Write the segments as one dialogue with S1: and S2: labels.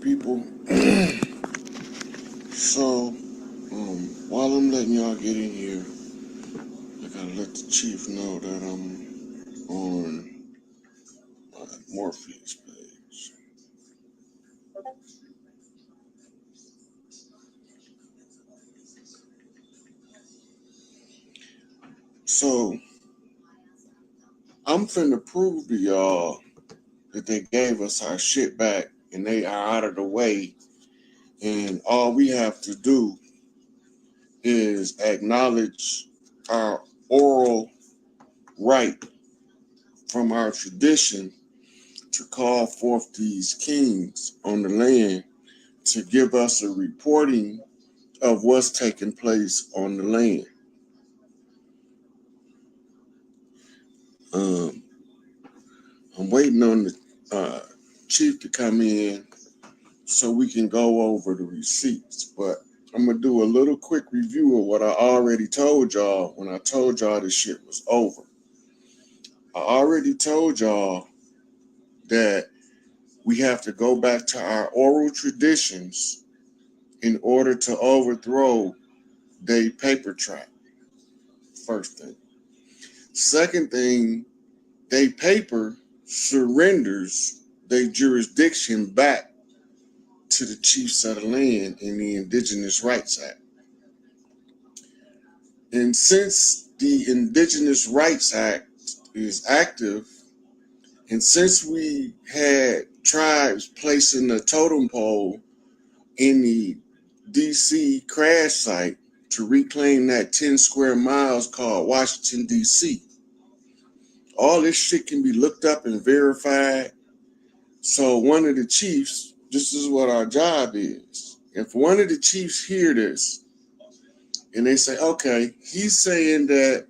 S1: people. So, while I'm letting y'all get in here, I gotta let the chief know that I'm on my Morpheus page. So, I'm finna prove to y'all that they gave us our shit back and they are out of the way, and all we have to do is acknowledge our oral right from our tradition to call forth these kings on the land to give us a reporting of what's taking place on the land. Um, I'm waiting on the chief to come in so we can go over the receipts, but I'm gonna do a little quick review of what I already told y'all when I told y'all this shit was over. I already told y'all that we have to go back to our oral traditions in order to overthrow the paper trap. First thing. Second thing, they paper surrenders their jurisdiction back to the chiefs of the land in the Indigenous Rights Act. And since the Indigenous Rights Act is active, and since we had tribes placing a totem pole in the DC crash site to reclaim that 10 square miles called Washington, DC, all this shit can be looked up and verified. So one of the chiefs, this is what our job is. If one of the chiefs hear this and they say, okay, he's saying that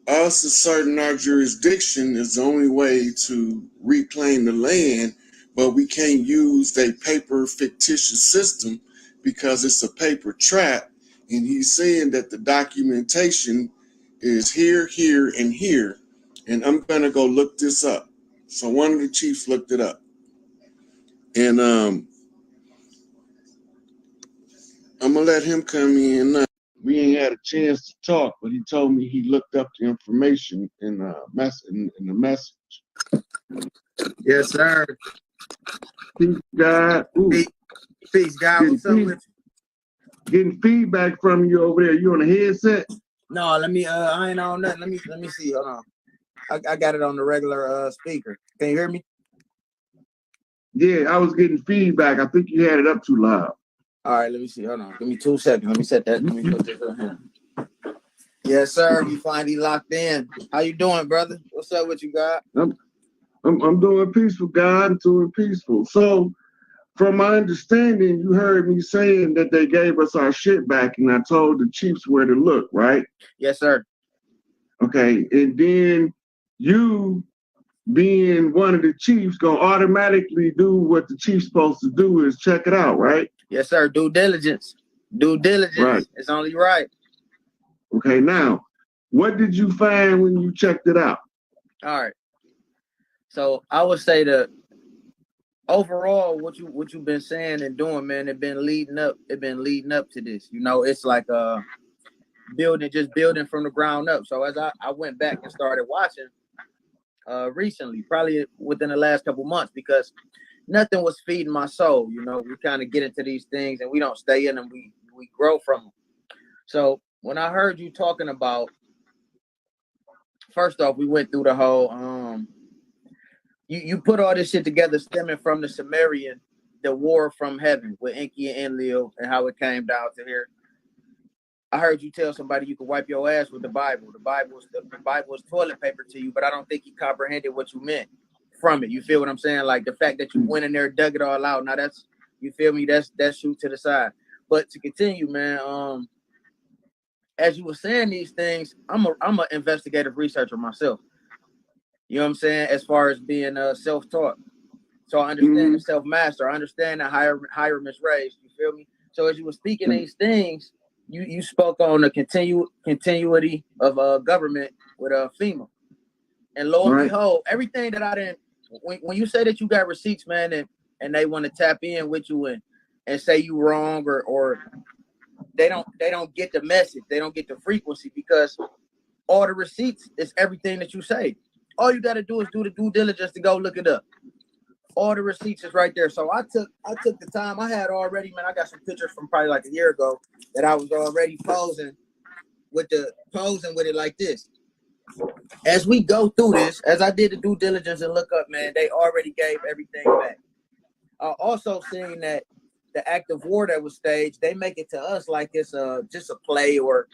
S1: us asserting our jurisdiction is the only way to reclaim the land, but we can't use the paper fictitious system because it's a paper trap. And he's saying that the documentation is here, here, and here. And I'm going to go look this up. So one of the chiefs looked it up. And I'm going to let him come in now. We ain't had a chance to talk, but he told me he looked up the information in the message.
S2: Yes, sir.
S1: Peace, God.
S2: Peace, God. What's up with you?
S1: Getting feedback from you over there. You on a headset?
S2: No, let me. I ain't on nothing. Let me see. Hold on. I got it on the regular speaker. Can you hear me?
S1: Yeah, I was getting feedback. I think you had it up too loud.
S2: All right, let me see. Hold on. Give me 2 seconds. Let me set that. Let me put this on here. Yes, sir. We finally locked in. How you doing, brother? What's up with you, God?
S1: I'm doing peaceful, God. I'm doing peaceful. So, from my understanding, you heard me saying that they gave us our shit back, and I told the chiefs where to look, right?
S2: Yes, sir.
S1: Okay, and then you, being one of the chiefs, gonna automatically do what the chief's supposed to do is check it out, right?
S2: Yes, sir. Due diligence. Due diligence.
S1: Right.
S2: It's only right.
S1: Okay, now, what did you find when you checked it out?
S2: All right. So I would say that overall, what you've been saying and doing, man, it been leading up to this. You know, it's like building from the ground up. So as I went back and started watching recently, probably within the last couple months, because nothing was feeding my soul. You know, we kind of get into these things and we don't stay in them. We grow from them. So when I heard you talking about, first off, we went through the whole you put all this shit together stemming from the Sumerian, the war from heaven with Enki and Enlil and how it came down to here. I heard you tell somebody you could wipe your ass with the Bible. The Bible is toilet paper to you, but I don't think you comprehended what you meant from it. You feel what I'm saying? Like the fact that you went in there, dug it all out. Now that's, you feel me? That's shoot to the side. But to continue, man, as you were saying these things, I'm an investigative researcher myself. You know what I'm saying? As far as being self-taught. So I understand the self-master. I understand that Hiram is raised. You feel me? So as you were speaking these things, you spoke on the continuity of government with FEMA. And lo and behold, everything that I didn't, when you say that you got receipts, man, and and they want to tap in with you and say you wrong, or they don't get the message, they don't get the frequency, because all the receipts is everything that you say. All you got to do is do the due diligence to go look it up. All the receipts is right there. So I took the time. I had already, man, I got some pictures from probably like a year ago that I was already posing with it like this. As we go through this, as I did the due diligence and look up, man, they already gave everything back. Also seeing that the act of war that was staged, they make it to us like it's just a play or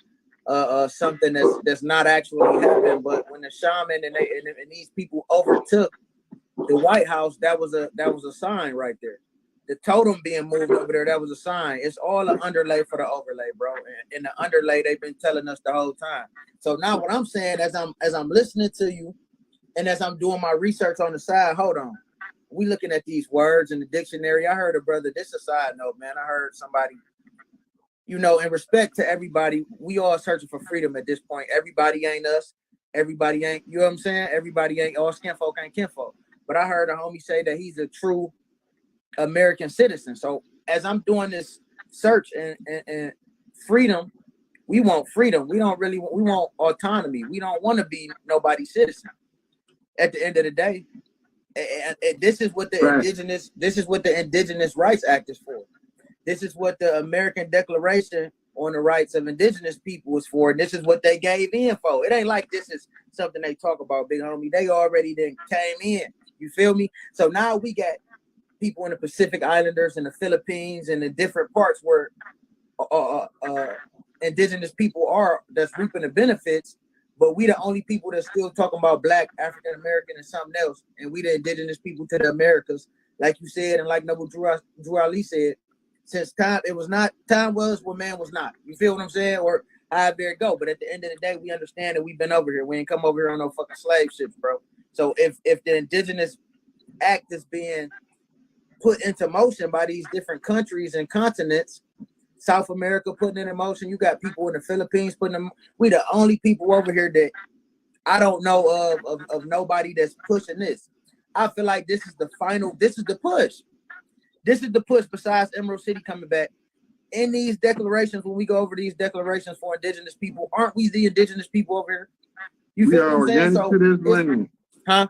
S2: something that's not actually happening. But when the shaman and these people overtook the White House, that was a sign right there. The totem being moved over there, that was a sign. It's all an underlay for the overlay, bro. And the underlay they've been telling us the whole time. So now what I'm saying, as I'm listening to you, and as I'm doing my research on the side, hold on. We looking at these words in the dictionary. I heard a brother, this is a side note, man. I heard somebody, in respect to everybody, we all searching for freedom at this point. Everybody ain't us. Everybody ain't, you know what I'm saying? Everybody ain't, all skinfolk ain't kinfolk. But I heard a homie say that he's a true American citizen. So as I'm doing this search and freedom, we want freedom. We want autonomy. We don't want to be nobody's citizen at the end of the day. And this is what the Indigenous Rights Act is for. This is what the American Declaration on the Rights of Indigenous People is for. And this is what they gave in for. It ain't like this is something they talk about, big homie. They already then came in. You feel me? So now we got people in the Pacific Islanders and the Philippines and the different parts where indigenous people are that's reaping the benefits, but we the only people that's still talking about Black, African American, and something else, and we the indigenous people to the Americas, like you said, and like Noble Drew Ali said, since time was when man was not. You feel what I'm saying? Or however it go. But at the end of the day, we understand that we've been over here. We ain't come over here on no fucking slave ships, bro. So if the Indigenous Act is being put into motion by these different countries and continents, South America putting it in motion, you got people in the Philippines putting them. We the only people over here that I don't know of nobody that's pushing this. I feel like this is the push. This is the push besides Emerald City coming back. In these declarations, when we go over these declarations for indigenous people, aren't we the indigenous people over here? You feel what I'm saying? So,
S3: to this land.
S2: Huh?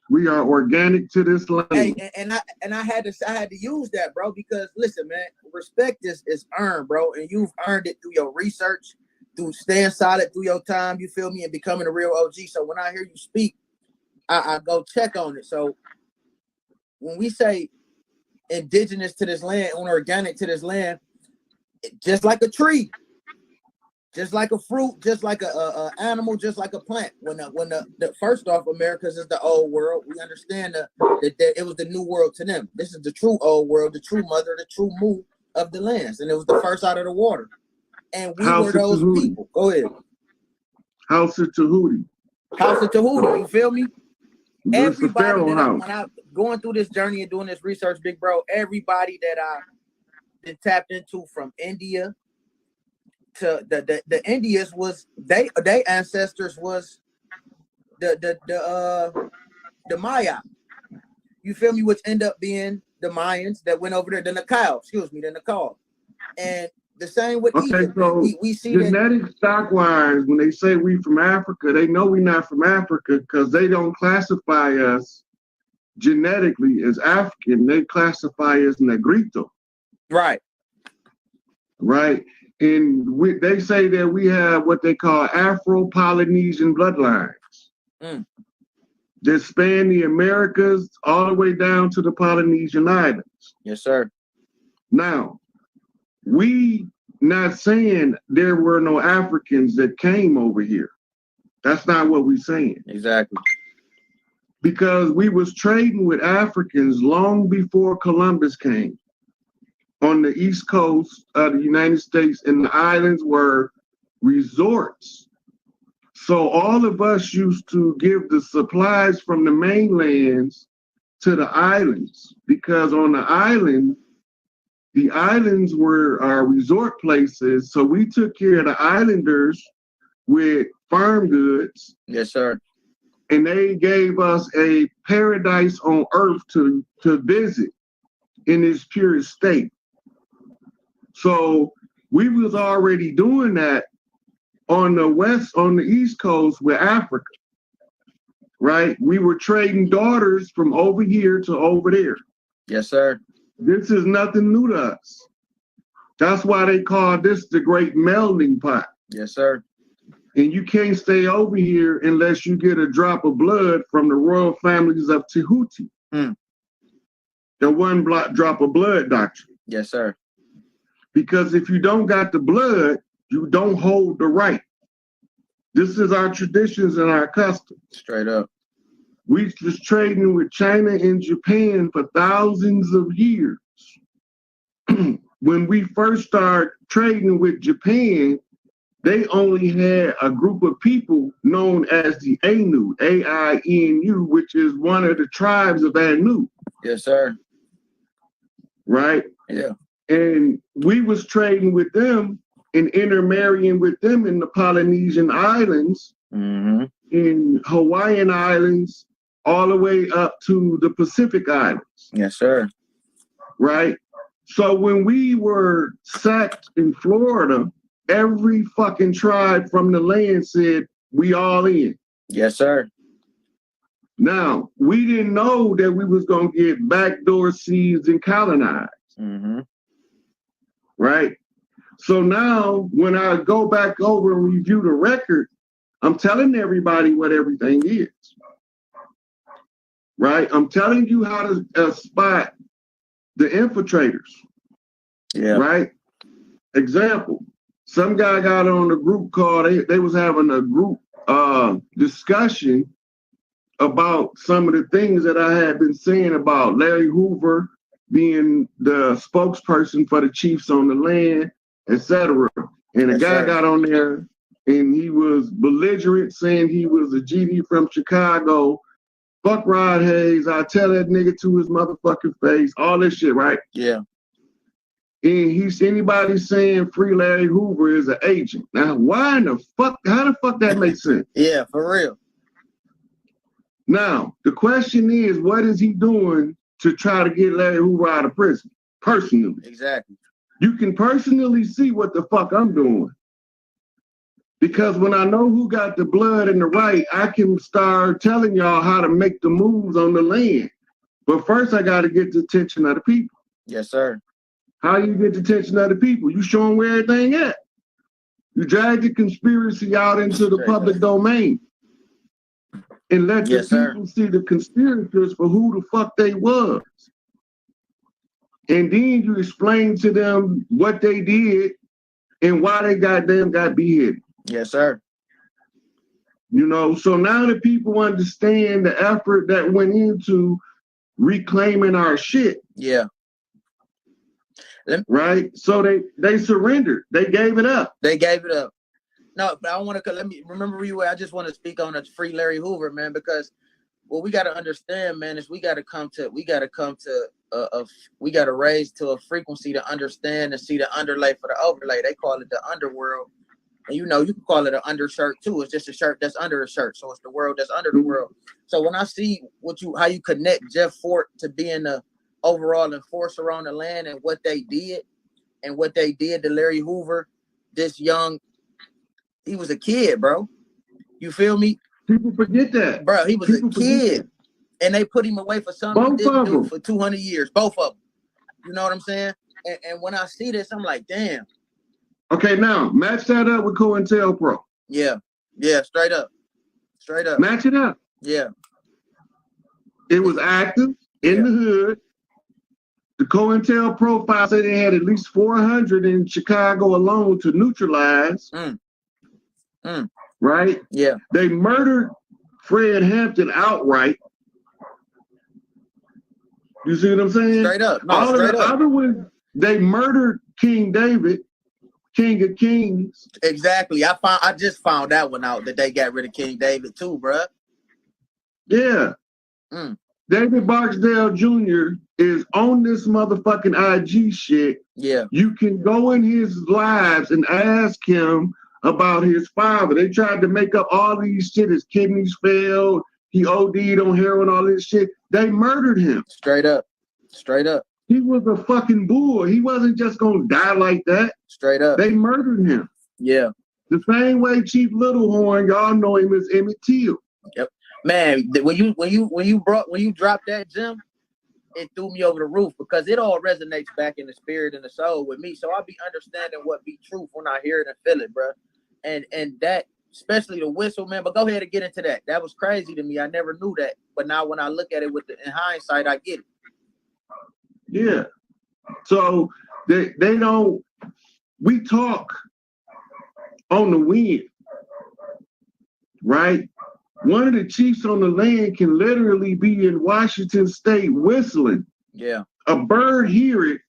S3: We are organic to this land.
S2: Hey, and I had to use that, bro, because listen, man, respect is earned, bro, and you've earned it through your research, through staying solid through your time, you feel me, and becoming a real OG. So when I hear you speak, I go check on it. So when we say indigenous to this land, on organic to this land, just like a tree, just like a fruit, just like a animal, just like a plant. When the first off, America's is the old world. We understand that it was the new world to them. This is the true old world, the true mother, the true moo of the lands, and it was the first out of the water. And we were those people. Go ahead.
S3: House of Tahuti.
S2: House of Tahuti. You feel me? Everybody that
S3: house.
S2: When I'm going through this journey and doing this research, big bro, everybody that I've been tapped into from India to the Indians was they ancestors was the Maya. You feel me? Which end up being the Mayans that went over there, the Nakal. And the same with Egypt.
S3: So
S2: we see
S3: genetic stock-wise, when they say we from Africa, they know we're not from Africa because they don't classify us genetically as African. They classify us Negrito.
S2: Right.
S3: Right. And they say that we have what they call Afro-Polynesian bloodlines that span the Americas all the way down to the Polynesian Islands.
S2: Yes, sir.
S3: Now, we not saying there were no Africans that came over here. That's not what we're saying.
S2: Exactly.
S3: Because we was trading with Africans long before Columbus came. On the East Coast of the United States, and the islands were resorts. So all of us used to give the supplies from the mainlands to the islands, because on the islands were our resort places. So we took care of the islanders with farm goods.
S2: Yes, sir.
S3: And they gave us a paradise on earth to visit. in its purest state. So we was already doing that on the East Coast with Africa, right? We were trading daughters from over here to over there.
S2: Yes, sir.
S3: This is nothing new to us. That's why they call this the great melding pot.
S2: Yes, sir.
S3: And you can't stay over here unless you get a drop of blood from the royal families of Tahuti. The one drop of blood doctrine.
S2: Yes, sir.
S3: Because if you don't got the blood, you don't hold the right. This is our traditions and our customs.
S2: Straight up.
S3: We was trading with China and Japan for thousands of years. When we first started trading with Japan, they only had a group of people known as the Ainu, A-I-N-U, which is one of the tribes of Anu.
S2: Yes, sir.
S3: Right?
S2: Yeah.
S3: And we was trading with them and intermarrying with them in the Polynesian Islands, in Hawaiian Islands, all the way up to the Pacific Islands.
S2: Yes, sir.
S3: Right? So when we were sacked in Florida, every fucking tribe from the land said, we all in.
S2: Yes, sir.
S3: Now, we didn't know that we was going to get backdoor seized and colonized. Right? So now, when I go back over and review the record, I'm telling everybody what everything is. Right? I'm telling you how to spot the infiltrators.
S2: Yeah.
S3: Right? Example. Some guy got on a group call. They was having a group discussion about some of the things that I had been saying about Larry Hoover being the spokesperson for the chiefs on the land, etc. And a guy got on there and he was belligerent, saying he was a GD from Chicago. Fuck Rod Hayes. I tell that nigga to his motherfucking face. All this shit, right?
S2: Yeah.
S3: And anybody saying free Larry Hoover is an agent. Now, why in the fuck, how the fuck that makes sense?
S2: Yeah, for real.
S3: Now, the question is, what is he doing to try to get Larry Hoover out of prison? Personally.
S2: Exactly.
S3: You can personally see what the fuck I'm doing. Because when I know who got the blood and the right, I can start telling y'all how to make the moves on the land. But first, I got to get the attention of the people.
S2: Yes, sir.
S3: How you get the attention of the people? You show them where everything at. You drag the conspiracy out into the public domain and let the people see the conspirators for who the fuck they was. And then you explain to them what they did and why they got beheaded.
S2: Yes, sir.
S3: You know, so now the people understand the effort that went into reclaiming our shit.
S2: Yeah.
S3: Right? So they surrendered. They gave it up.
S2: They gave it up. No, but I want to let me remember you. I just want to speak on the free Larry Hoover, man, because what we got to understand, man, is we got to raise to a frequency to understand and see the underlay for the overlay. They call it the underworld. And you know, you can call it an undershirt too. It's just a shirt that's under a shirt. So it's the world that's under the world. So when I see how you connect Jeff Fort to being the overall enforcer on the land and what they did to Larry Hoover, this young, he was a kid, bro. You feel me?
S3: People forget that.
S2: Bro, he was a kid. And they put him away for something he didn't do for 200 years. Both of them. You know what I'm saying? And when I see this, I'm like, damn.
S3: Okay, now match that up with COINTELPRO.
S2: Yeah, straight up.
S3: Match it up.
S2: Yeah.
S3: It was active in the hood. The COINTELPRO file said they had at least 400 in Chicago alone to neutralize. Right?
S2: Yeah.
S3: They murdered Fred Hampton outright. You see what I'm saying?
S2: Straight up. No,
S3: all of the other ones, they murdered King David, King of Kings.
S2: Exactly. I just found that one out that they got rid of King David too, bruh.
S3: Yeah. David Barksdale Jr. is on this motherfucking IG shit.
S2: Yeah.
S3: You can go in his lives and ask him about his father. They tried to make up all these shit. His kidneys failed. He OD'd on heroin, all this shit. They murdered him.
S2: Straight up.
S3: He He was a fucking bull. He wasn't just gonna die like that.
S2: Straight up.
S3: They murdered him.
S2: Yeah.
S3: The same way Chief Littlehorn, y'all know him as Emmett Till.
S2: Yep. Man, when you dropped that gem, it threw me over the roof because it all resonates back in the spirit and the soul with me. So I'll be understanding what be truth when I hear it and feel it, bro. And that, especially the whistle, man. But go ahead and get into that. That was crazy to me. I never knew that. But now when I look at it in hindsight, I get it.
S3: Yeah. So they don't. We talk on the wind, right? One of the chiefs on the land can literally be in Washington State whistling.
S2: Yeah.
S3: A bird hear it.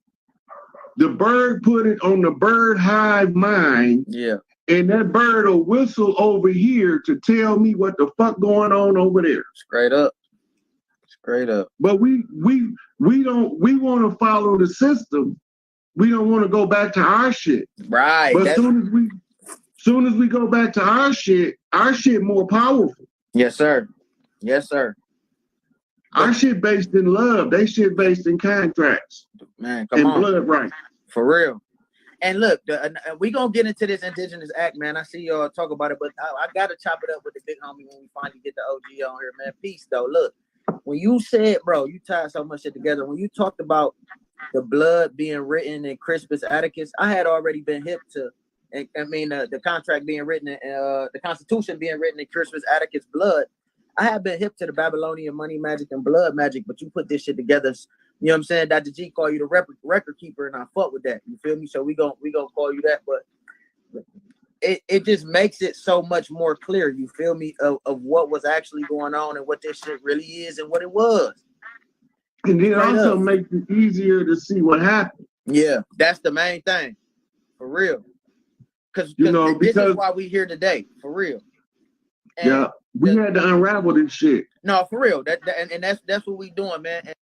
S3: The bird put it on the bird hive mind.
S2: Yeah.
S3: And that bird will whistle over here to tell me what the fuck going on over there.
S2: Straight up. Straight up.
S3: But we want to follow the system. We don't want to go back to our shit.
S2: Right.
S3: But soon as we go back to our shit more powerful.
S2: Yes, sir. Yes, sir.
S3: Our shit based in love. They shit based in contracts.
S2: Man, come on.
S3: And blood right.
S2: For real. And look, we gonna get into this Indigenous Act, man. I see y'all talk about it, but I gotta chop it up with the big homie when we finally get the OG on here, man. Peace, though. Look, when you said, bro, you tied so much shit together. When you talked about the blood being written in Crispus Attucks, I had already been hip to. I mean, the contract being written, the Constitution being written in Crispus Attucks' blood. I have been hip to the Babylonian money magic and blood magic, but you put this shit together. You know what I'm saying? Dr. G call you the record keeper, and I fuck with that. You feel me? So we gonna call you that, but it just makes it so much more clear. You feel me? Of what was actually going on and what this shit really is and what it was.
S3: And it also makes it easier to see what happened.
S2: Yeah, that's the main thing, for real. Because this is why we here today, for real. And
S3: yeah, we had to unravel this shit.
S2: No, for real. And that's what we doing, man. And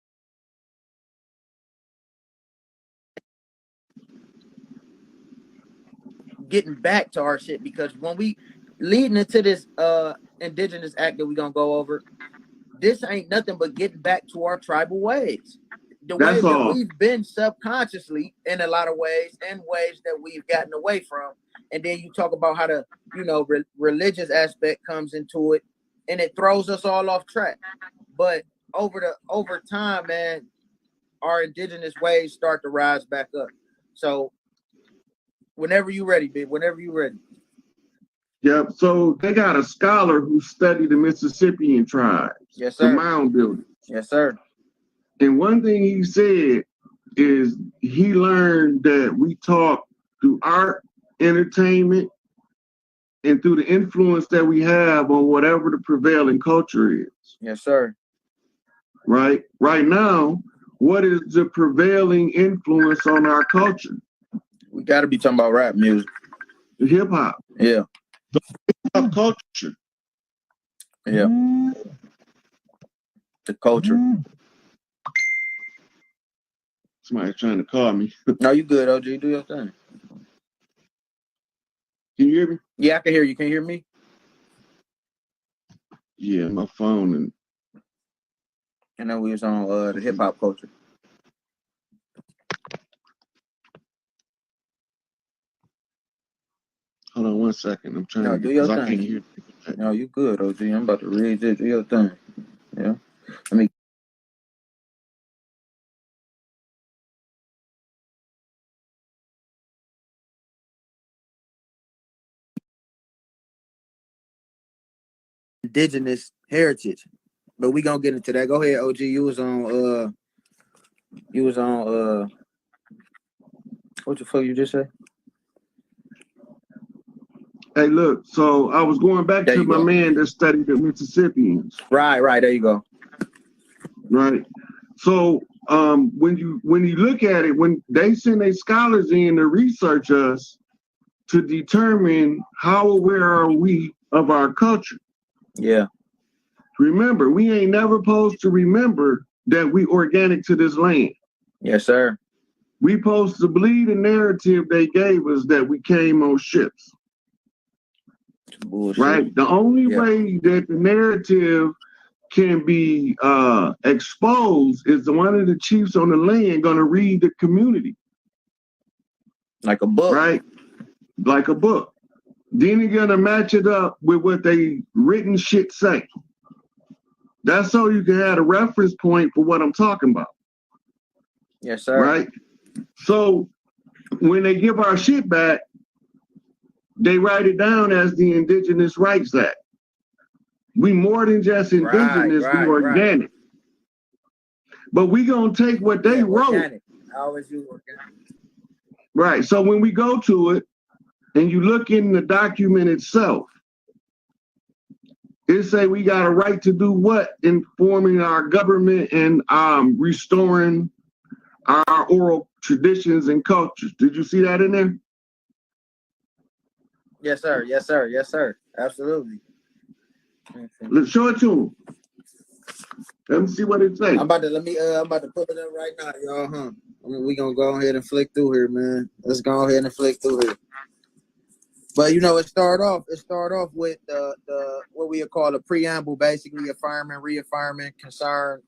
S2: getting back to our shit, because when we leading into this Indigenous Act that we gonna go over, this ain't nothing but getting back to our tribal ways. The ways that we've been subconsciously in a lot of ways, and ways that we've gotten away from. And then you talk about how the religious aspect comes into it, and it throws us all off track. But over time, man, our indigenous ways start to rise back up. So whenever you ready, babe, whenever you ready.
S3: Yep. So they got a scholar who studied the Mississippian tribes.
S2: Yes, sir.
S3: The mound builders.
S2: Yes, sir.
S3: And one thing he said is he learned that we talk through art, entertainment, and through the influence that we have on whatever the prevailing culture is.
S2: Yes, sir.
S3: Right? Right now, what is the prevailing influence on our culture?
S2: We got to be talking about rap music.
S3: Hip hop.
S2: Yeah.
S3: The hip hop culture.
S2: Yeah. The culture.
S3: Somebody's trying to call me.
S2: No, you good, OG. Do your thing.
S3: Can you hear me?
S2: Yeah, I can hear you. Can you hear me?
S3: Yeah, my phone and.
S2: I know we was on the hip hop culture.
S3: Hold on 1 second. I'm trying to
S2: do your thing.
S3: I can't hear.
S2: No, you good, OG. I'm about to read it. Do your thing. Yeah. Let me. Indigenous heritage, but we gonna get into that. Go ahead, OG. You was on what the fuck you just say?
S3: Hey, look. So I was going back to my man that studied the Mississippians.
S2: Right. There you go.
S3: Right. So when you look at it, when they send their scholars in to research us to determine how aware are we of our culture.
S2: Yeah.
S3: Remember, we ain't never supposed to remember that we organic to this land.
S2: Yes, sir.
S3: We supposed to believe the narrative they gave us that we came on ships.
S2: Bullshit.
S3: Right? The only way that the narrative can be exposed is one of the chiefs on the land going to read the community.
S2: Like a book.
S3: Right? Like a book. Then you're going to match it up with what they written shit say. That's so you can have a reference point for what I'm talking about.
S2: Yes, sir.
S3: Right? So when they give our shit back, they write it down as the Indigenous Rights Act. We more than just indigenous, we organic. Right. But we gonna take what they wrote.
S2: Organic. I always use organic.
S3: Right. So when we go to it and you look in the document itself, it say we got a right to do what? Informing our government and restoring our oral traditions and cultures. Did you see that in there?
S2: Yes, sir. Yes, sir. Yes, sir. Absolutely.
S3: Let's show it to him. Let me see what it says.
S2: I'm about to put it up right now, y'all. We gonna go ahead and flick through here, man. Let's go ahead and flick through here. But it start off with the what we call a preamble, basically affirming, reaffirming, concern.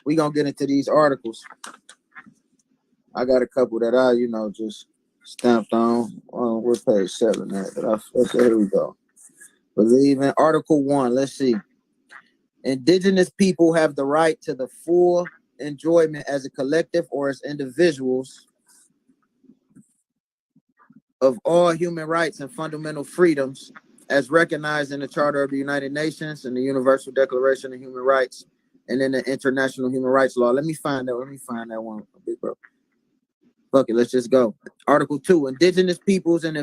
S2: We gonna get into these articles. I got a couple that I, just stamped on. We're page 7 at. Here we go. Believe in Article 1. Let's see. Indigenous people have the right to the full enjoyment as a collective or as individuals of all human rights and fundamental freedoms as recognized in the Charter of the United Nations and the Universal Declaration of Human Rights and in the International Human Rights Law. Let me find that one, big bro. Fuck it, let's just go. Article 2. Indigenous peoples and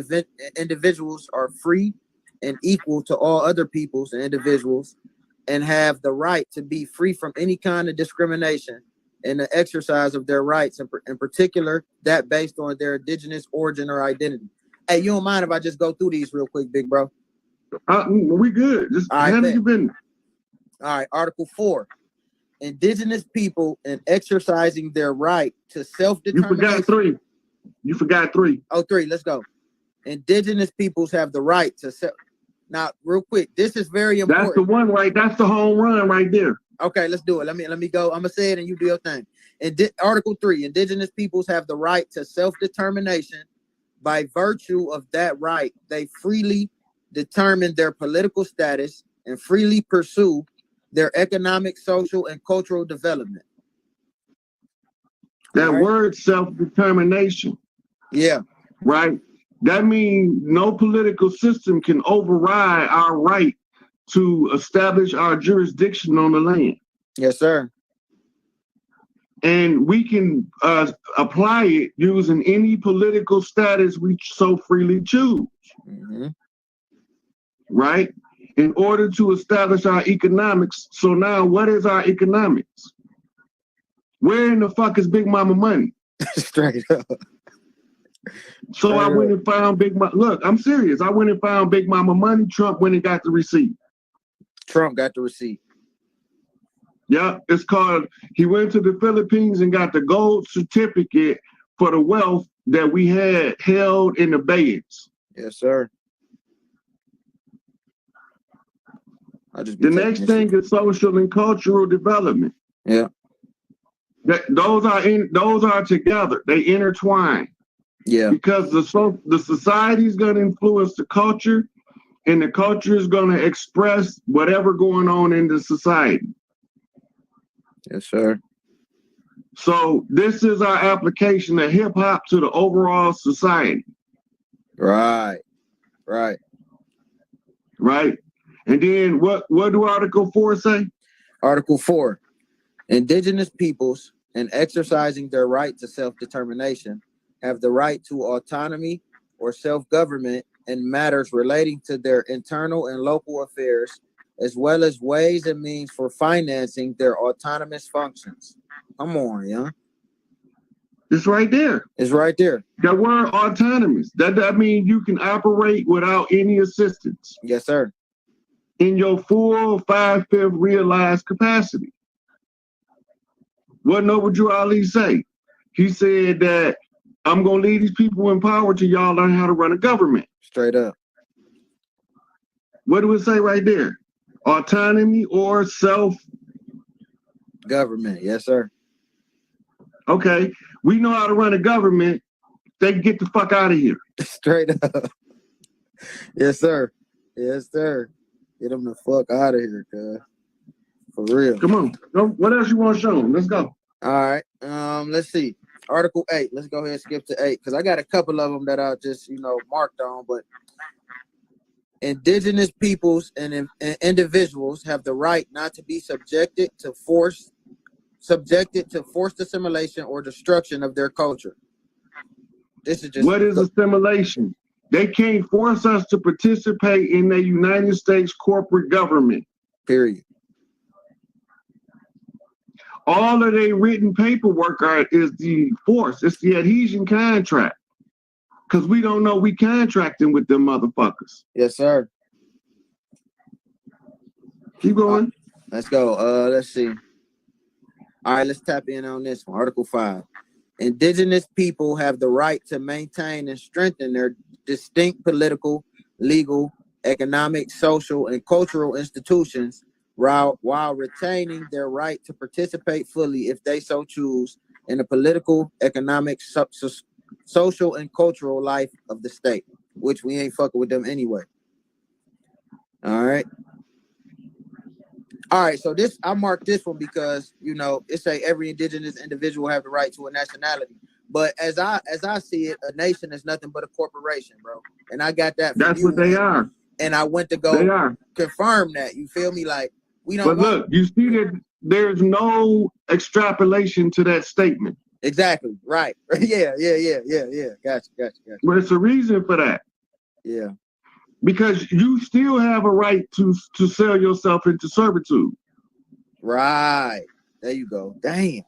S2: individuals are free and equal to all other peoples and individuals and have the right to be free from any kind of discrimination in the exercise of their rights, in particular, that based on their indigenous origin or identity. Hey, you don't mind if I just go through these real quick, big bro?
S3: We good. Just handle your business.
S2: All right, Article 4. Indigenous people in exercising their right to self-determination.
S3: You forgot three.
S2: Oh, 3. Let's go. Indigenous peoples have the right to self. Now, real quick, this is very important.
S3: That's the one, right? That's the home run right there.
S2: Okay, let's do it. Let me go. I'm gonna say it and you do your thing. Article 3, indigenous peoples have the right to self-determination. By virtue of that right, they freely determine their political status and freely pursue their economic, social, and cultural development.
S3: That word self-determination.
S2: Yeah.
S3: Right? That means no political system can override our right to establish our jurisdiction on the land.
S2: Yes, sir.
S3: And we can apply it using any political status we so freely choose.
S2: Mm-hmm.
S3: Right? In order to establish our economics. So now what is our economics? Where in the fuck is Big Mama money?
S2: Straight up.
S3: So I went and found Big Mama. Look, I'm serious. I went and found Big Mama money. Trump went and got the receipt.
S2: Trump got the receipt.
S3: Yeah, it's called, he went to the Philippines and got the gold certificate for the wealth that we had held in the Bayes.
S2: Yes, sir.
S3: The next thing is social and cultural development.
S2: Yeah.
S3: Those are together. They intertwine.
S2: Yeah.
S3: Because the society is going to influence the culture, and the culture is going to express whatever going on in the society.
S2: Yes, sir.
S3: So this is our application of hip hop to the overall society.
S2: Right.
S3: And then what do Article 4 say?
S2: Article 4. Indigenous peoples, in exercising their right to self-determination, have the right to autonomy or self-government in matters relating to their internal and local affairs, as well as ways and means for financing their autonomous functions. Come on, yeah.
S3: It's right there.
S2: It's right there.
S3: The word autonomous. That means you can operate without any assistance.
S2: Yes, sir.
S3: In your full 5/5 realized capacity. What Noble Drew Ali say? He said that I'm gonna leave these people in power till y'all learn how to run a government.
S2: Straight up.
S3: What do it say right there? autonomy, or self.
S2: Government. Yes, sir.
S3: Okay, we know how to run a government. They can get the fuck out of here.
S2: Straight up. Yes, sir. Yes, sir. Get them the fuck out of here, cuz. For real.
S3: Come on. What else you want to show them? Let's go.
S2: All right. Let's see. Article 8. Let's go ahead and skip to 8 because I got a couple of them that I just, marked on. But indigenous peoples and individuals have the right not to be subjected to forced assimilation or destruction of their culture. This is just
S3: what is assimilation? They can't force us to participate in the United States corporate government.
S2: Period.
S3: All of their written paperwork is the force. It's the adhesion contract. Because we don't know we contracting with them motherfuckers.
S2: Yes, sir.
S3: Keep going.
S2: Let's go. Let's see. All right, let's tap in on this one. Article 5. Indigenous people have the right to maintain and strengthen their distinct political, legal, economic, social, and cultural institutions while retaining their right to participate fully, if they so choose, in the political, economic, social, and cultural life of the state, which we ain't fucking with them anyway. All right. All right, so I marked this one because it say every indigenous individual have the right to a nationality. But as I see it, a nation is nothing but a corporation, bro. And I got that.
S3: That's what they are.
S2: And I went to go confirm that. You feel me? Like we don't.
S3: But look, you see that there's no extrapolation to that statement.
S2: Exactly. Right. Yeah. Gotcha.
S3: But it's a reason for that.
S2: Yeah.
S3: Because you still have a right to sell yourself into servitude.
S2: Right. There you go. Damn.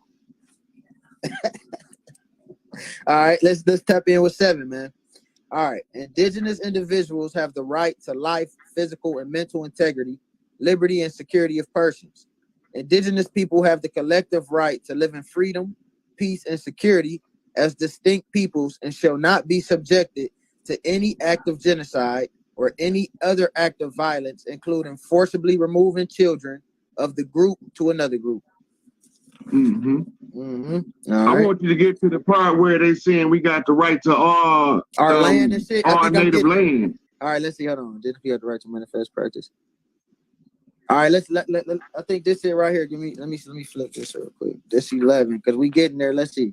S2: All right, let's tap in with 7, man. All right. Indigenous individuals have the right to life, physical and mental integrity, liberty, and security of persons. Indigenous people have the collective right to live in freedom, peace, and security as distinct peoples and shall not be subjected to any act of genocide or any other act of violence, including forcibly removing children of the group to another group.
S3: Mm-hmm.
S2: Mm-hmm.
S3: I want you to get to the part where they saying we got the right to all
S2: our land and shit.
S3: All native land.
S2: All right, let's see. Hold on. Did we have the right to manifest practice? All right, let's let I think this is right here. Let me flip this real quick. This 11 because we getting there. Let's see.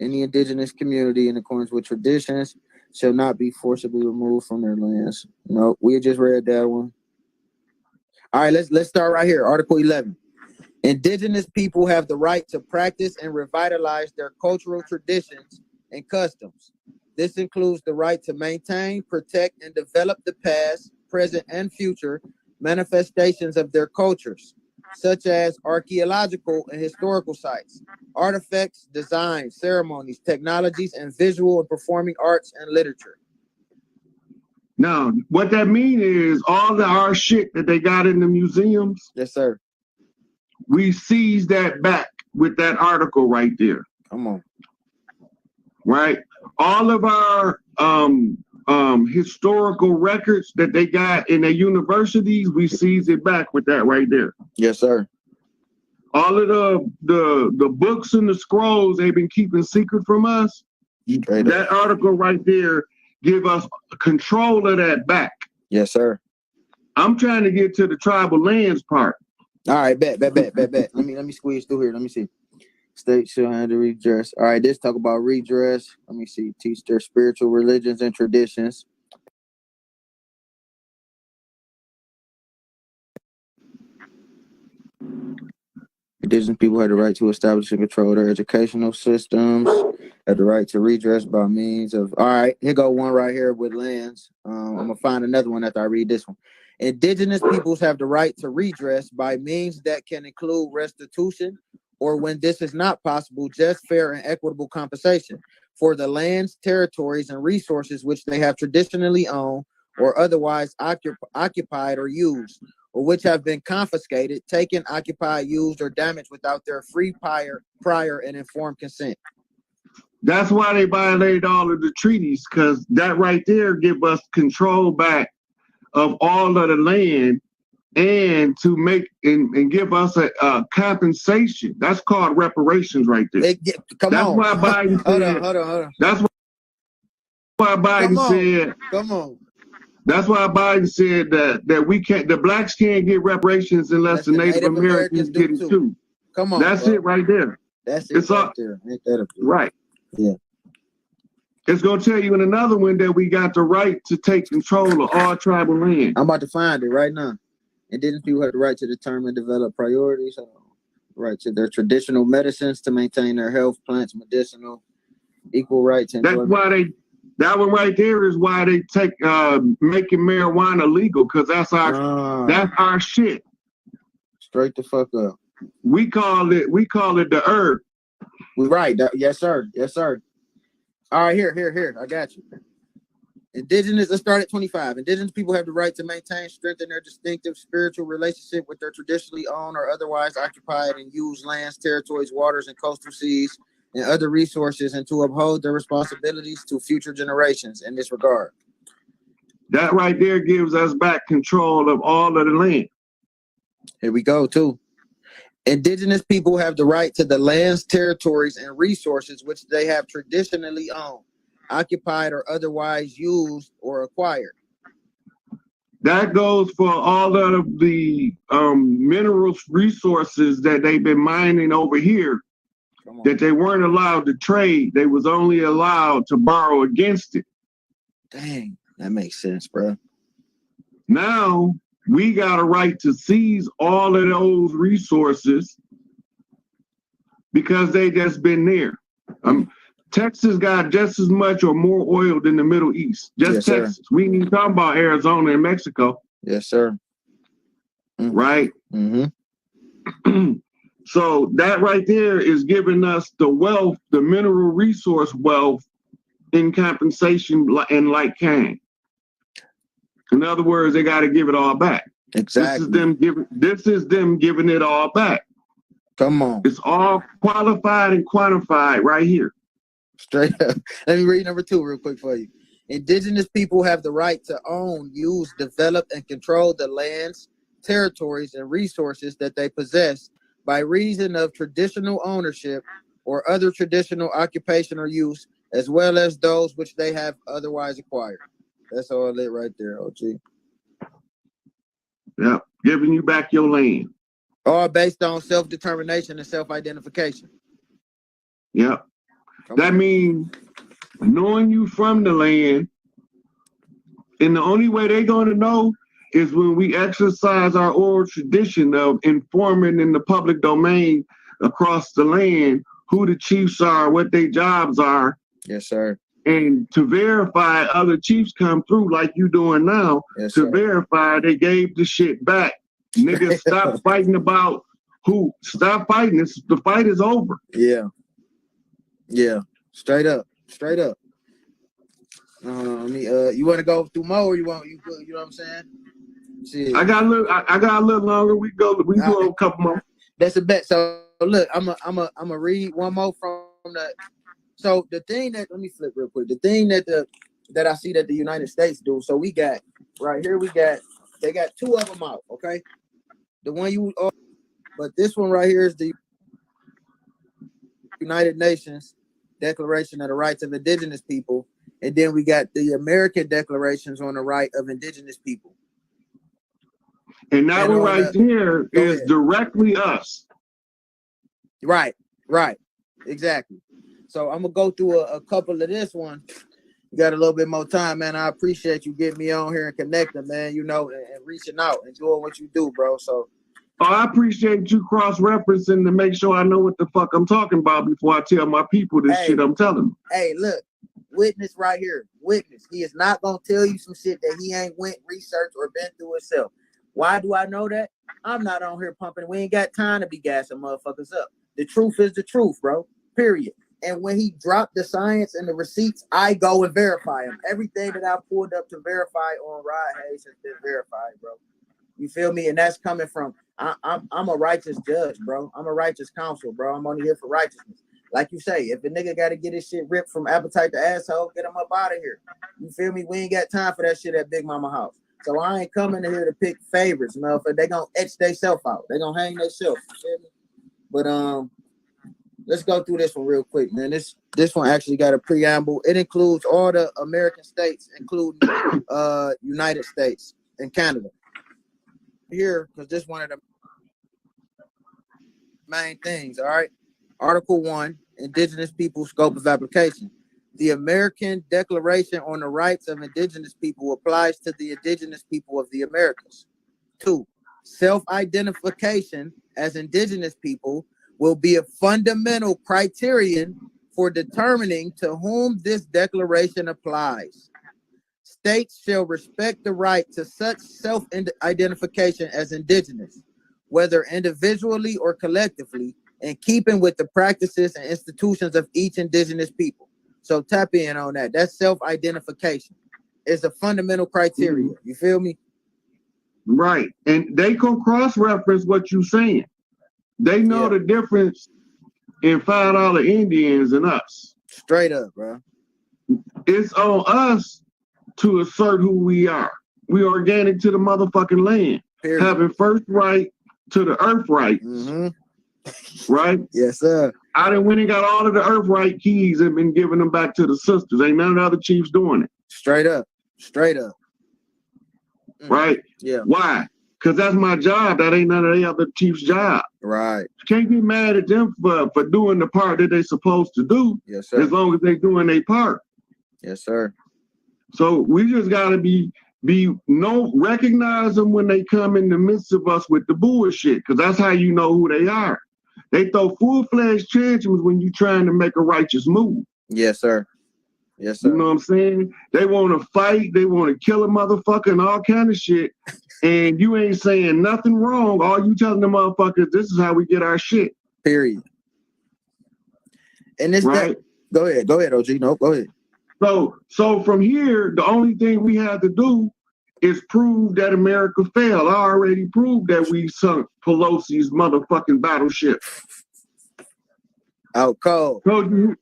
S2: Any indigenous community in accordance with traditions shall not be forcibly removed from their lands. No, we just read that one. All right, let's start right here. Article 11. Indigenous people have the right to practice and revitalize their cultural traditions and customs. This includes the right to maintain, protect, and develop the past, present, and future manifestations of their cultures, such as archaeological and historical sites, artifacts, designs, ceremonies, technologies, and visual and performing arts and literature.
S3: Now, what that means is all our shit that they got in the museums.
S2: Yes, sir.
S3: We seize that back with that article right there.
S2: Come on.
S3: Right? All of our historical records that they got in their universities, we seize it back with that right there.
S2: Yes, sir.
S3: All of the books and the scrolls they've been keeping secret from us, that article right there give us control of that back.
S2: Yes, sir.
S3: I'm trying to get to the tribal lands part.
S2: All right, bet. Let me squeeze through here. Let me see. State shall have to redress. All right, this talk about redress. Let me see. Teach their spiritual religions and traditions. Indigenous people have the right to establish and control their educational systems, have the right to redress by means of. All right, here go one right here with lands. I'm gonna find another one after I read this one. Indigenous peoples have the right to redress by means that can include restitution, or when this is not possible, just fair and equitable compensation for the lands, territories, and resources which they have traditionally owned or otherwise occupied or used, or which have been confiscated, taken, occupied, used, or damaged without their free prior and informed consent.
S3: That's why they violated all of the treaties, because that right there give us control back of all of the land and to make and give us a compensation. That's called reparations right there.
S2: Come
S3: That's
S2: on.
S3: why Biden said.
S2: Hold on.
S3: That's why Biden said.
S2: Come on.
S3: That's why Biden said that we can't. The blacks can't get reparations unless the Native Americans get it too.
S2: Come on.
S3: That's it right there.
S2: That's it right there. Ain't that a
S3: right?
S2: Yeah.
S3: It's gonna tell you in another one that we got the right to take control of all tribal land.
S2: I'm about to find it right now. Indigenous people have the right to determine, develop priorities, right to their traditional medicines to maintain their health, plants, medicinal, equal rights.
S3: That's why that one right there is why they take making marijuana legal, because that's our shit.
S2: Straight the fuck up.
S3: We call it the herb.
S2: We right. Yes, sir. Yes, sir. All right, here. I got you. Indigenous, let's start at 25. Indigenous people have the right to maintain, strengthen their distinctive spiritual relationship with their traditionally owned or otherwise occupied and used lands, territories, waters, and coastal seas, and other resources, and to uphold their responsibilities to future generations in this regard.
S3: That right there gives us back control of all of the land.
S2: Here we go, too. Indigenous people have the right to the lands, territories, and resources which they have traditionally owned, occupied, or otherwise used or acquired.
S3: That goes for all of the minerals resources that they've been mining over here that they weren't allowed to trade. They was only allowed to borrow against it.
S2: Dang, that makes sense, bro.
S3: Now we got a right to seize all of those resources because they just been there. Texas got just as much or more oil than the Middle East. Just Texas. Sir. We ain't even talking about Arizona and Mexico.
S2: Yes, sir.
S3: Mm-hmm. Right?
S2: Mm-hmm.
S3: So that right there is giving us the wealth, the mineral resource wealth in compensation and like kind. In other words, they got to give it all back.
S2: Exactly.
S3: This is them giving it all back.
S2: Come on.
S3: It's all qualified and quantified right here.
S2: Straight up. Let me read number 2 real quick for you. Indigenous people have the right to own, use, develop, and control the lands, territories, and resources that they possess by reason of traditional ownership or other traditional occupation or use, as well as those which they have otherwise acquired. That's all it right there, OG.
S3: Yeah, giving you back your land.
S2: All based on self-determination and self-identification.
S3: Yeah. That means knowing you from the land, and the only way they're going to know is when we exercise our oral tradition of informing in the public domain across the land who the chiefs are, what their jobs are.
S2: Yes, sir.
S3: And to verify other chiefs come through like you doing now,
S2: yes,
S3: to
S2: sir.
S3: verify they gave the shit back. Niggas, stop fighting about who. Stop fighting. The fight is over.
S2: Yeah. Yeah. Straight up. You want to go through more, or you know what I'm saying? Shit.
S3: I got a little longer. We do a couple more.
S2: That's a bet. So look, I'm a read one more from the. So the thing that, let me flip real quick. The thing that I see that the United States do. So we got right here. They got 2 of them out. Okay, the one but this one right here is the United Nations Declaration of the Rights of Indigenous People, and then we got the American Declarations on the Right of Indigenous People.
S3: And that one right there is directly us.
S2: Right, exactly. So I'm gonna go through a couple of this one. You got a little bit more time, man. I appreciate you getting me on here and connecting, man. You know, and reaching out and doing what you do, bro. So.
S3: I appreciate you cross-referencing to make sure I know what the fuck I'm talking about before I tell my people this shit I'm telling them.
S2: Hey, look, witness right here. Witness. He is not gonna tell you some shit that he ain't went, researched, or been through himself. Why do I know that? I'm not on here pumping. We ain't got time to be gassing motherfuckers up. The truth is the truth, bro. Period. And when he dropped the science and the receipts, I go and verify them. Everything that I pulled up to verify on Rod Hayes has been verified, bro. You feel me? And that's coming from, I'm a righteous judge, bro. I'm a righteous counsel, bro. I'm only here for righteousness. Like you say, if a nigga got to get his shit ripped from appetite to asshole, get him up out of here. You feel me? We ain't got time for that shit at Big Mama house. So I ain't coming here to pick favorites, motherfucker. They gonna etch themselves out. They gonna hang themselves. But let's go through this one real quick, man. This one actually got a preamble. It includes all the American states, including United States and Canada. Here, because this one of the main things. All right. Article 1, Indigenous People Scope of Application. The American Declaration on the Rights of Indigenous People applies to the indigenous people of the Americas. 2, self-identification as indigenous people will be a fundamental criterion for determining to whom this declaration applies. States shall respect the right to such self-identification as indigenous, whether individually or collectively, in keeping with the practices and institutions of each indigenous people. So tap in on that. That's self-identification. It's a fundamental criteria. You feel me?
S3: Right. And they can cross-reference what you're saying. They know the difference in $5 Indians and us.
S2: Straight up, bro.
S3: It's on us to assert who we are. We organic to the motherfucking land.
S2: Period.
S3: Having first right to the earth rights. Right?
S2: Yes, sir.
S3: I done went and got all of the earth right keys and been giving them back to the sisters. Ain't none of the other chiefs doing it.
S2: Straight up. Straight up.
S3: Right?
S2: Yeah.
S3: Why? Because that's my job. That ain't none of the other chiefs' job.
S2: Right.
S3: You can't get mad at them for doing the part that they supposed to do.
S2: Yes, sir.
S3: As long as they doing their part.
S2: Yes, sir.
S3: So we just gotta recognize them when they come in the midst of us with the bullshit, because that's how you know who they are. They throw full-fledged tantrums when you're trying to make a righteous move.
S2: Yes, sir. Yes, sir.
S3: You know what I'm saying? They want to fight, they want to kill a motherfucker and all kind of shit. And you ain't saying nothing wrong. All you telling the motherfuckers, this is how we get our shit.
S2: Period. And this
S3: right?
S2: Go ahead, OG. No, go ahead.
S3: So from here, the only thing we have to do is prove that America failed. I already proved that we sunk Pelosi's motherfucking battleship.
S2: Out cold.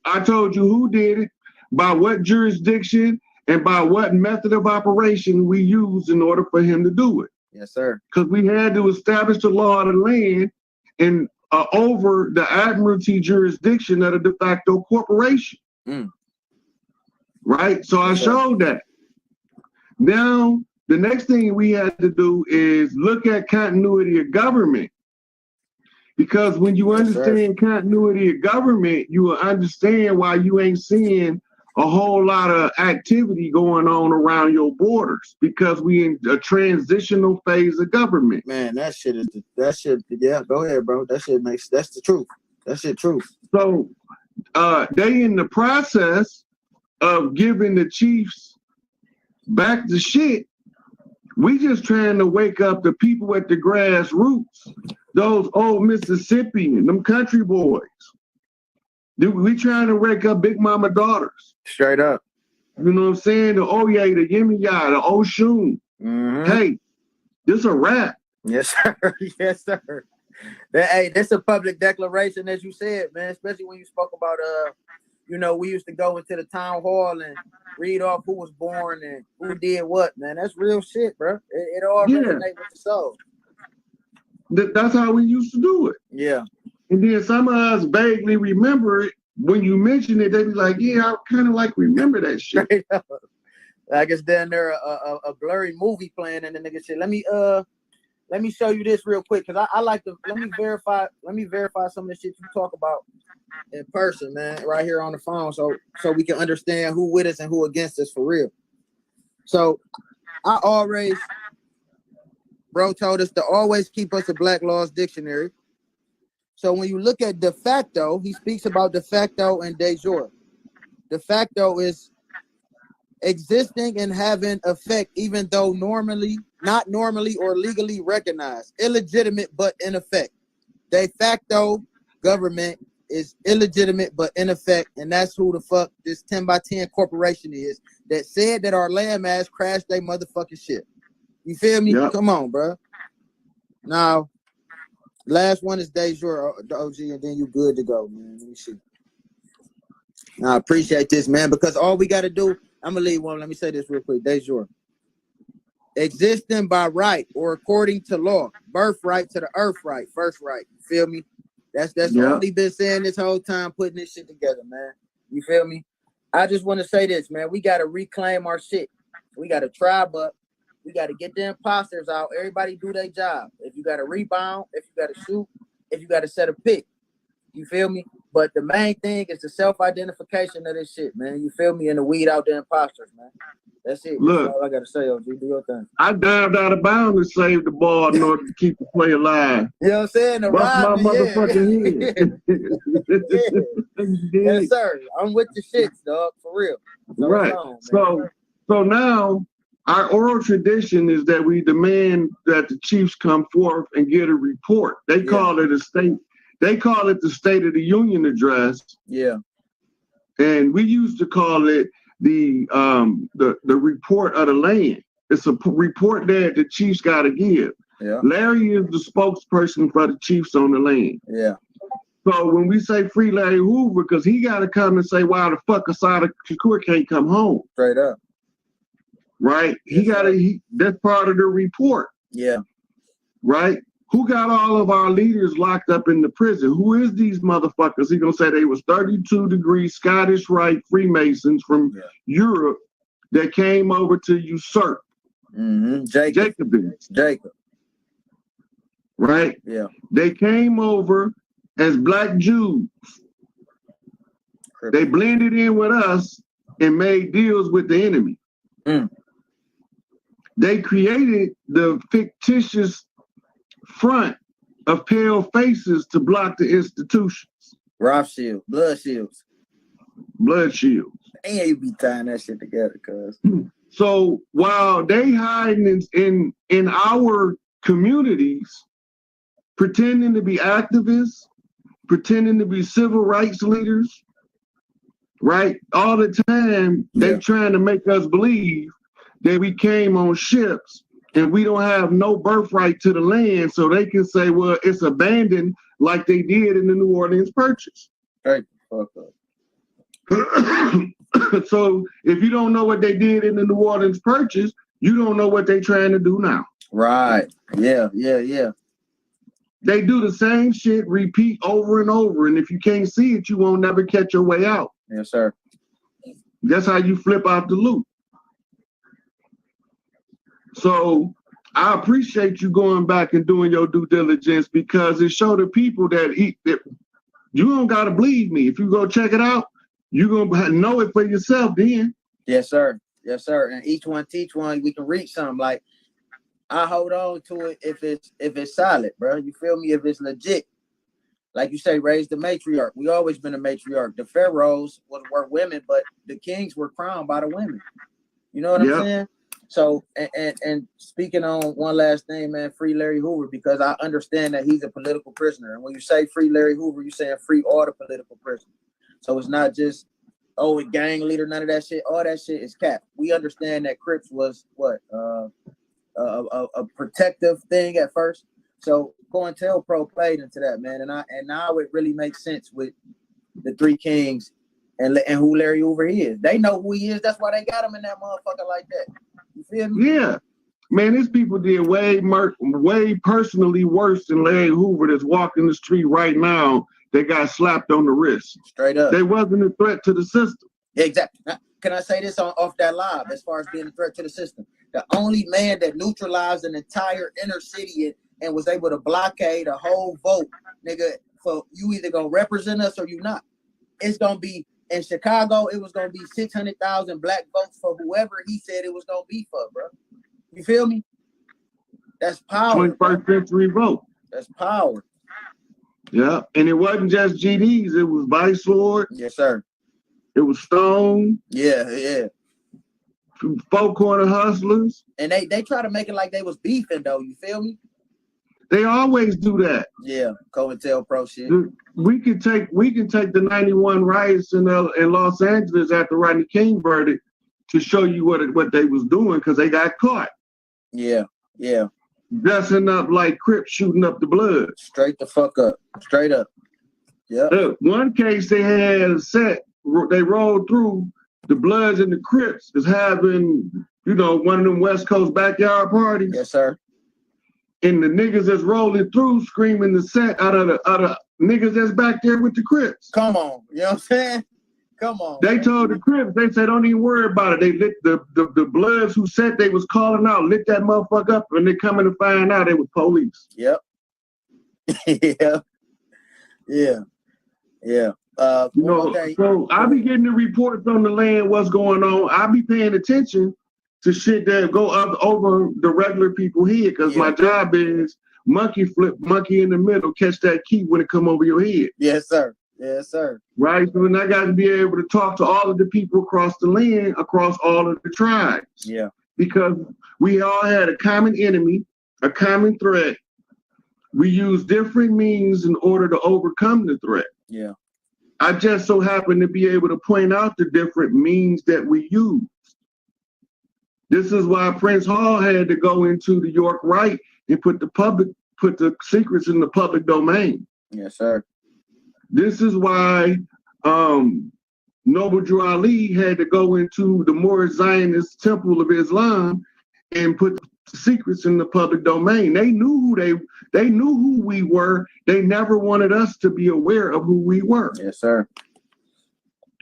S3: I told you who did it, by what jurisdiction, and by what method of operation we used in order for him to do it.
S2: Yes, sir.
S3: Because we had to establish the law of the land and over the admiralty jurisdiction of a de facto corporation. Right? So I showed that. Now, the next thing we had to do is look at continuity of government. Because when you understand continuity of government, you will understand why you ain't seeing a whole lot of activity going on around your borders, because we in a transitional phase of government.
S2: Man, yeah, go ahead, bro. That's the truth. That's the truth.
S3: So they in the process of giving the chiefs back the shit. We just trying to wake up the people at the grassroots, those old Mississippian, them country boys. We trying to wake up Big Mama daughters.
S2: Straight up.
S3: You know what I'm saying? The Oye, the Yemiya, the Oshun. Hey, this a rap.
S2: Yes, sir. Yes, sir. Hey, this a public declaration, as you said, man, especially when you spoke about, we used to go into the town hall and read off who was born and who did what, man. That's real shit, bro. It all resonates with the soul.
S3: That's how we used to do it.
S2: Yeah.
S3: And then some of us vaguely remember it. When you mention it, they be like, yeah, I kind of like remember that shit.
S2: Like it's down there a blurry movie playing and the nigga said, let me show you this real quick, because I like to let me verify some of the shit you talk about in person, man, right here on the phone, so we can understand who with us and who against us for real. So bro told us to always keep us a Black Laws dictionary. So when you look at de facto, he speaks about de facto and de jure. De facto is existing and having effect, even though not normally or legally recognized, illegitimate but in effect. De facto government is illegitimate but in effect, and that's who the fuck this 10 by 10 corporation is that said that our landmass crashed their motherfucking ship. You feel me? Yep. Come on, bro. Now, last one is de jure, OG, and then you good to go, man. Let me see. Now, I appreciate this, man, because all we got to do, I'm going to leave one. Let me say this real quick. De jure. existing by right or according to law, birthright to the earth right, first right. You feel me? That's
S3: Yeah.
S2: all he been saying this whole time, putting this shit together, man. You feel me? I just want to say this, man. We gotta reclaim our shit. We gotta tribe up. We gotta get the imposters out. Everybody do their job. If you gotta rebound, if you gotta shoot, if you gotta set a pick. You feel me? But the main thing is the self-identification of this shit, man. You feel me? And the weed out the imposters, man. That's it.
S3: Look.
S2: That's all I gotta say, OG. Do your thing.
S3: I dived out of bounds to save the ball in order to keep the play alive.
S2: You know what I'm saying? The
S3: Bust my
S2: Rodman,
S3: motherfucking head.
S2: Yes, sir. I'm with the shits, dog. For real.
S3: Right. So now our oral tradition is that we demand that the chiefs come forth and get a report. They call it a state. They call it the State of the Union address.
S2: Yeah.
S3: And we used to call it the report of the land. It's a report that the chiefs got to give.
S2: Yeah.
S3: Larry is the spokesperson for the chiefs on the land.
S2: Yeah.
S3: So when we say free Larry Hoover, because he got to come and say, why the fuck Assata Shakur can't come home?
S2: Straight up.
S3: Right? That's part of the report.
S2: Yeah.
S3: Right? Who got all of our leaders locked up in the prison? Who is these motherfuckers? He gonna say they was 32-degree Scottish Rite Freemasons from Europe that came over to usurp.
S2: Mm-hmm. Jacob.
S3: Right?
S2: Yeah.
S3: They came over as black Jews. They blended in with us and made deals with the enemy.
S2: Mm.
S3: They created the fictitious front of pale faces to block the institutions.
S2: Rothschild, blood shields.
S3: Blood shields.
S2: And you be tying that shit together, cuz.
S3: So while they hiding in our communities, pretending to be activists, pretending to be civil rights leaders, right? All the time, they trying to make us believe that we came on ships and we don't have no birthright to the land, so they can say, well, it's abandoned like they did in the New Orleans Purchase.
S2: Right. Fuck up.
S3: So if you don't know what they did in the New Orleans Purchase, you don't know what they're trying to do now.
S2: Right. Yeah.
S3: They do the same shit, repeat over and over, and if you can't see it, you won't never catch your way out.
S2: Yes, sir.
S3: That's how you flip out the loop. So I appreciate you going back and doing your due diligence, because it showed the people that you don't gotta believe me. If you go check it out, you're gonna know it for yourself then.
S2: Yes, sir. Yes, sir. And each one teach one, we can reach something. Like, I hold on to it if it's solid, bro. You feel me? If it's legit. Like you say, raise the matriarch. We always been a matriarch. The pharaohs were women, but the kings were crowned by the women. You know what I'm saying? So, and speaking on one last thing, man, free Larry Hoover, because I understand that he's a political prisoner. And when you say free Larry Hoover, you're saying free all the political prisoners. So it's not just, a gang leader, none of that shit. All that shit is capped. We understand that Crips was a protective thing at first. So COINTELPRO played into that, man. And now it really makes sense with the three kings and who Larry Hoover is. They know who he is. That's why they got him in that motherfucker like that. You feel me?
S3: Yeah. Man, these people did way personally worse than Larry Hoover that's walking the street right now that got slapped on the wrist.
S2: Straight up.
S3: They wasn't a threat to the system.
S2: Exactly. Now, can I say this off that live as far as being a threat to the system? The only man that neutralized an entire inner city and was able to blockade a whole vote, nigga, for you either gonna represent us or you not. It's gonna be in Chicago, it was gonna be 600,000 black votes for whoever he said it was gonna be for, bro. You feel me? That's power.
S3: 21st century vote.
S2: That's power.
S3: Yeah, and it wasn't just GDs, it was Vice Lord.
S2: Yes, sir.
S3: It was Stone.
S2: Yeah.
S3: Four Corner Hustlers.
S2: And they try to make it like they was beefing though, you feel me?
S3: They always do that.
S2: Yeah, COINTELPRO shit.
S3: We can take the 91 riots in Los Angeles after Rodney King verdict to show you what they was doing, because they got caught.
S2: Yeah.
S3: Dressing up like Crips shooting up the blood.
S2: Straight the fuck up. Straight up. Yeah.
S3: One case they had they rolled through the Bloods and the Crips as having, you know, one of them West Coast backyard parties.
S2: Yes, sir.
S3: And the niggas that's rolling through screaming the set out of the niggas that's back there with the Crips.
S2: Come on. You know what I'm saying? Come on.
S3: They told the Crips, they said, don't even worry about it. They lit the Bloods who said they was calling out, lit that motherfucker up, and they coming to find out they was police.
S2: Yep. Yeah. Yeah. Yeah.
S3: You know, so I be getting the reports on the land, what's going on. I be paying attention to shit that go up over the regular people here, because my job is monkey flip, monkey in the middle, catch that key when it come over your head.
S2: Yes, sir. Yes, sir.
S3: Right? So then I got to be able to talk to all of the people across the land, across all of the tribes.
S2: Yeah.
S3: Because we all had a common enemy, a common threat. We use different means in order to overcome the threat.
S2: Yeah.
S3: I just so happen to be able to point out the different means that we use. This is why Prince Hall had to go into the York Rite and put the secrets in the public domain.
S2: Yes, sir.
S3: This is why Noble Drew Ali had to go into the Moorish Zionist Temple of Islam and put the secrets in the public domain. They knew who we were. They never wanted us to be aware of who we were.
S2: Yes, sir.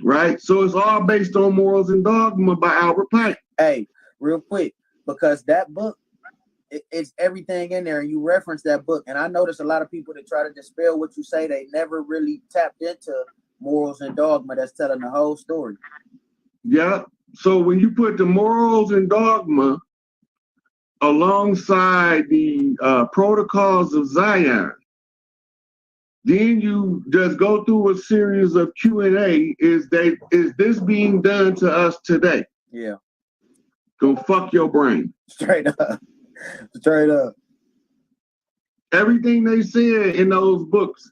S3: Right? So it's all based on Morals and Dogma by Albert Pike.
S2: Hey, real quick, because that book, it's everything in there, and you reference that book. And I notice a lot of people that try to dispel what you say, they never really tapped into Morals and Dogma that's telling the whole story.
S3: Yeah. So when you put the Morals and Dogma alongside the Protocols of Zion, then you just go through a series of Q&A. Is this being done to us today?
S2: Yeah.
S3: Go fuck your brain.
S2: Straight up. Straight up.
S3: Everything they said in those books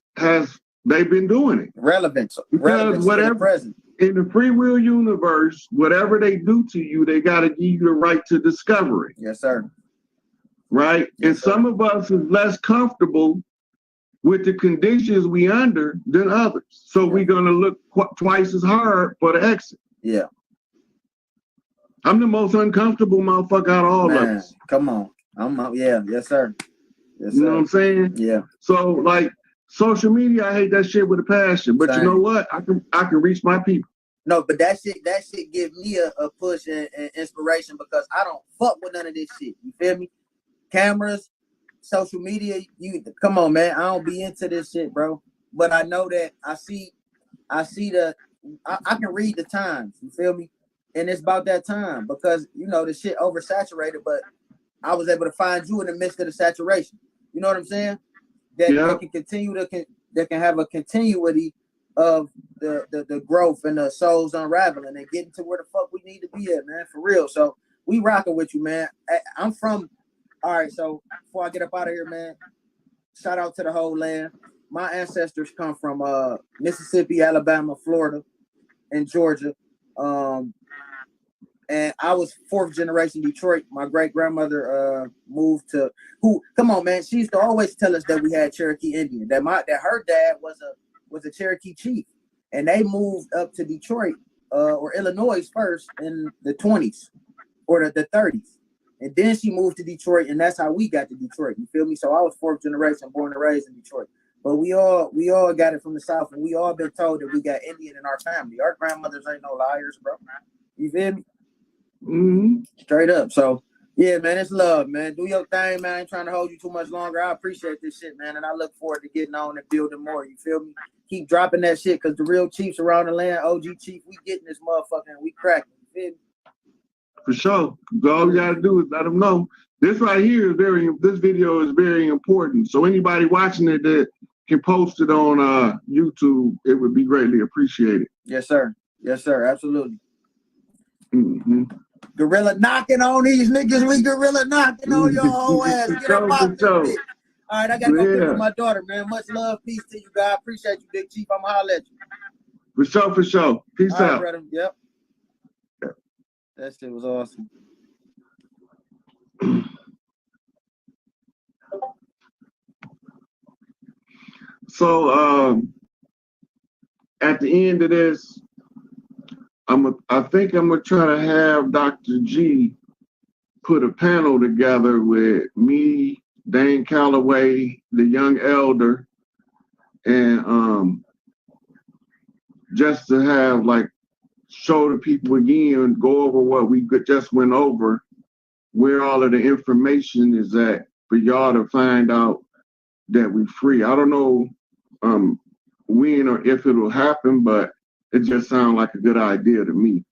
S3: they've been doing it.
S2: Relevance.
S3: Because
S2: Relevance
S3: whatever,
S2: to the present.
S3: in the free will universe, whatever they do to you, they got to give you the right to discover it.
S2: Yes, sir.
S3: Right?
S2: Yes,
S3: and
S2: sir.
S3: some of us is less comfortable with the conditions we under than others. So we're going to look twice as hard for the exit.
S2: Yeah.
S3: I'm the most uncomfortable motherfucker out of all of us.
S2: Come on. Yeah. Yes, sir. Yes, sir.
S3: You know what I'm saying?
S2: Yeah.
S3: So like social media, I hate that shit with a passion. But
S2: Same.
S3: you know what? I can reach my people.
S2: No, but that shit give me a push and inspiration, because I don't fuck with none of this shit. You feel me? Cameras, social media, come on, man. I don't be into this shit, bro. But I know that I see I can read the times, you feel me? And it's about that time, because you know the shit oversaturated, but I was able to find you in the midst of the saturation. You know what I'm saying? That can continue that can have a continuity of the growth and the souls unraveling and getting to where the fuck we need to be at, man, for real. So we rocking with you, man. I'm from, all right, so before I get up out of here, man, shout out to the whole land. My ancestors come from Mississippi, Alabama, Florida, and Georgia. And I was fourth generation Detroit. My great grandmother moved to come on, man. She used to always tell us that we had Cherokee Indian. That her dad was a Cherokee chief, and they moved up to Detroit or Illinois first in the 20s or the 30s, and then she moved to Detroit, and that's how we got to Detroit. You feel me? So I was fourth generation, born and raised in Detroit. But we all got it from the South, and we all been told that we got Indian in our family. Our grandmothers ain't no liars, bro. You feel me?
S3: Mm-hmm.
S2: Straight up. So yeah, man, it's love, man. Do your thing, man. I ain't trying to hold you too much longer. I appreciate this shit, man, and I look forward to getting on and building more. You feel me? Keep dropping that shit, because the real chiefs around the land, OG Chief, we getting this motherfucker and we cracking. You feel me?
S3: For sure. All you gotta do is let them know. This right here is this video is very important. So anybody watching it that can post it on YouTube, it would be greatly appreciated.
S2: Yes, sir. Yes, sir. Absolutely.
S3: Mm-hmm.
S2: Gorilla knocking on these niggas. We gorilla knocking on your whole ass. Get up out this bitch. All right, I gotta go pick up my daughter, man. Much love, peace to you, guys. Appreciate you, Big Chief. I'ma holler at you.
S3: For sure. Peace
S2: all right,
S3: out.
S2: Brother. Yep. That shit was awesome.
S3: So at the end of this, I think I'm gonna try to have Dr. G put a panel together with me, Dane Calloway, the young elder, and just to have like show the people again, go over what we just went over, where all of the information is at for y'all to find out that we free. I don't know when or if it'll happen, but it just sounds like a good idea to me.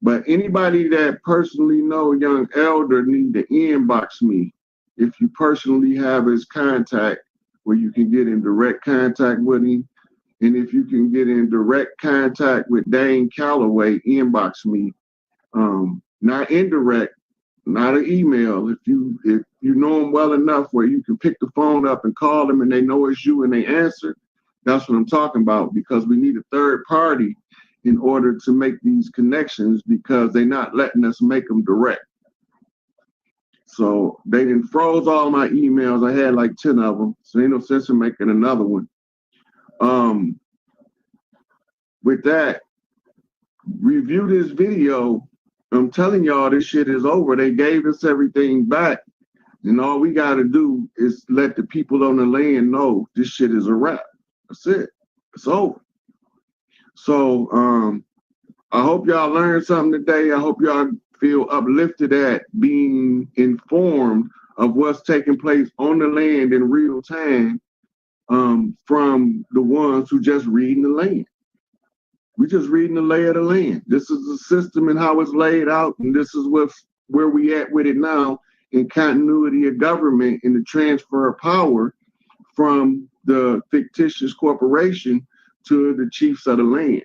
S3: But anybody that personally know young elder need to inbox me if you personally have his contact where you can get in direct contact with him. And if you can get in direct contact with Dane Calloway, inbox me. Not indirect, not an email. If you know them well enough where you can pick the phone up and call them and they know it's you and they answer, that's what I'm talking about, because we need a third party in order to make these connections, because they're not letting us make them direct. So they didn't froze all my emails. I had like 10 of them, so ain't no sense in making another one. With that, review this video. I'm telling y'all, this shit is over. They gave us everything back, and all we got to do is let the people on the land know this shit is a wrap. That's it. It's over. So I hope y'all learned something today. I hope y'all feel uplifted at being informed of what's taking place on the land in real time from the ones who just reading the land. We're just reading the lay of the land. This is the system and how it's laid out, and this is where we at with it now in continuity of government and the transfer of power from the fictitious corporation to the chiefs of the land.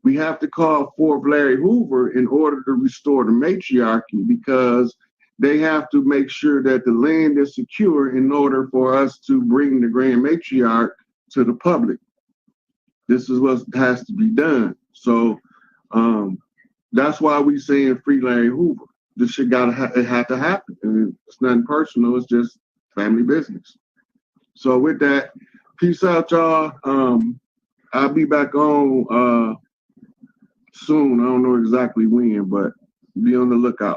S3: We have to call forth Larry Hoover in order to restore the matriarchy, because they have to make sure that the land is secure in order for us to bring the grand matriarch to the public. This is what has to be done. So that's why we saying free Larry Hoover. This shit it had to happen. And it's nothing personal. It's just family business. So with that, peace out, y'all. I'll be back on soon. I don't know exactly when, but be on the lookout.